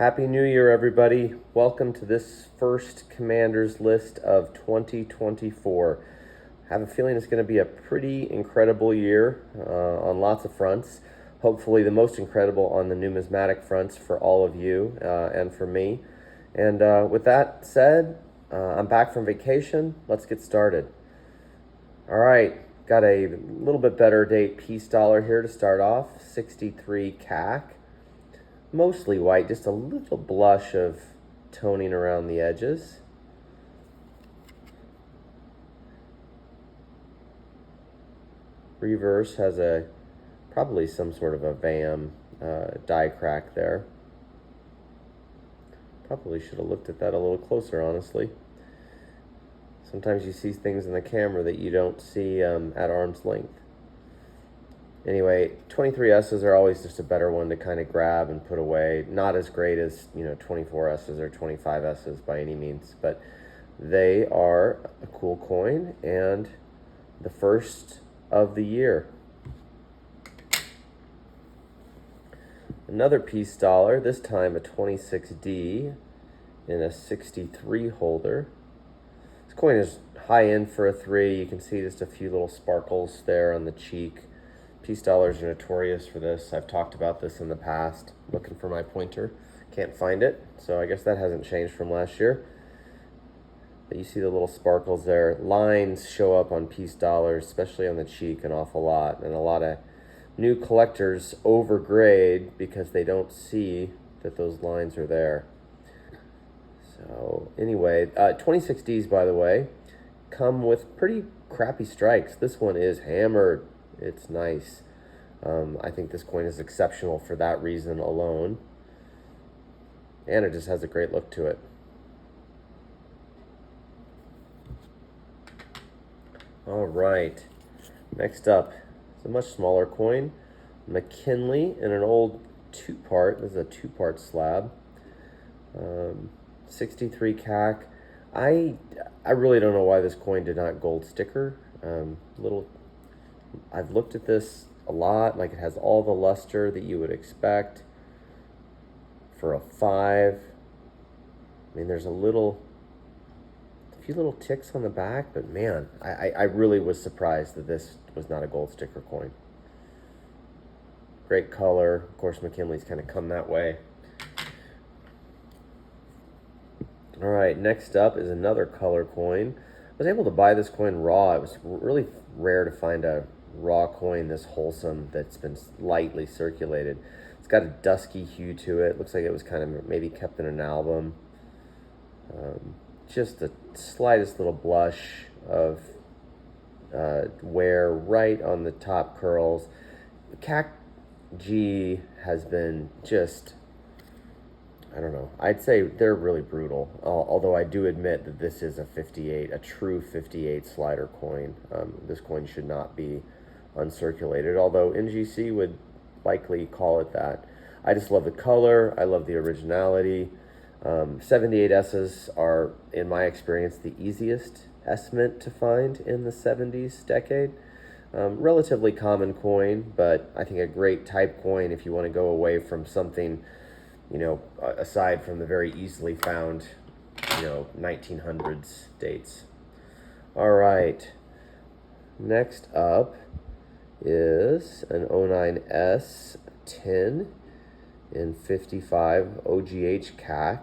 Happy New Year, everybody. Welcome to this first Commander's List of 2024. I have a feeling it's going to be a pretty incredible year on lots of fronts. Hopefully the most incredible on the numismatic fronts for all of you and for me. And with that said, I'm back from vacation. Let's get started. All right, got a little bit better date piece dollar here to start off, 63 CAC. Mostly white, just a little blush of toning around the edges. Reverse has probably some sort of a VAM die crack there. Probably should have looked at that a little closer, honestly. Sometimes you see things in the camera that you don't see at arm's length. Anyway, 23S's are always just a better one to kind of grab and put away. Not as great as, 24S's or 25S's by any means, but they are a cool coin and the first of the year. Another piece dollar, this time a 26D in a 63 holder. This coin is high end for a 3. You can see just a few little sparkles there on the cheek. Piece dollars are notorious for this. I've talked about this in the past. Looking for my pointer. Can't find it, so I guess that hasn't changed from last year. But you see the little sparkles there. Lines show up on piece dollars, especially on the cheek, an awful lot. And a lot of new collectors overgrade because they don't see that those lines are there. So anyway, 26Ds, by the way, come with pretty crappy strikes. This one is hammered. It's nice. I think this coin is exceptional for that reason alone. And it just has a great look to it. All right. Next up is a much smaller coin. McKinley in an old two-part. This is a two-part slab. 63 CAC. I really don't know why this coin did not gold sticker. I've looked at this a lot, like it has all the luster that you would expect for a 5. I mean, there's a few little ticks on the back, but man, I really was surprised that this was not a gold sticker coin. Great color. Of course, McKinley's kind of come that way. All right, next up is another color coin. I was able to buy this coin raw. It was really rare to find a raw coin this wholesome that's been lightly circulated. It's got a dusky hue to it. Looks like it was kind of maybe kept in an album. Just the slightest little blush of wear right on the top curls. CACG has been just, I don't know. I'd say they're really brutal. Although I do admit that this is a 58, a true 58 slider coin. This coin should not be uncirculated, although NGC would likely call it that. I just love the color. I love the originality. 78S's are, in my experience, the easiest S-mint to find in the 70s decade. Relatively common coin, but I think a great type coin if you want to go away from something, aside from the very easily found, 1900s dates. All right. Next up is an 09S 10 in 55 OGH CAC.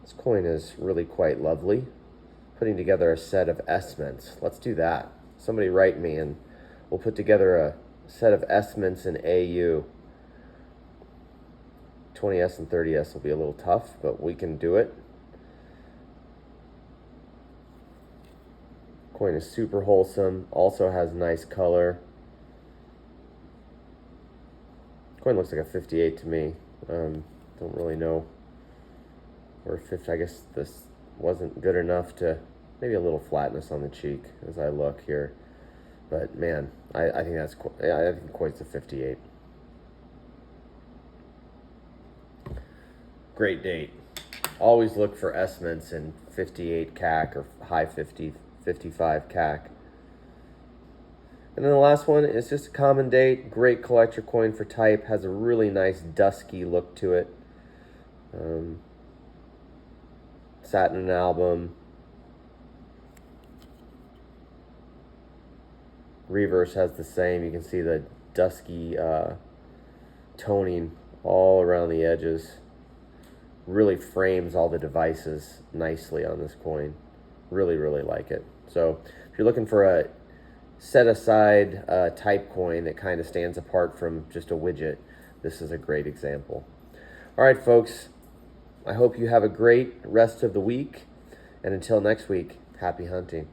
This coin is really quite lovely. Putting together a set of S-mints. Let's do that. Somebody write me and we'll put together a set of S-mints in AU. 20S and 30S will be a little tough, but we can do it. Coin is super wholesome, also has nice color. Coin looks like a 58 to me. Don't really know. Or 50, I guess this wasn't good enough to, maybe a little flatness on the cheek as I look here. But man, I think I think the coin's a 58. Great date. Always look for S-mints in 58 CAC or high 50, 55 CAC. And then the last one is just a common date. Great collector coin for type. Has a really nice dusky look to it. Sat in an album. Reverse has the same. You can see the dusky toning all around the edges. Really frames all the devices nicely on this coin. Really, really like it. So if you're looking for a set aside type coin that kind of stands apart from just a widget, this is a great example. All right, folks, I hope you have a great rest of the week. And until next week, happy hunting.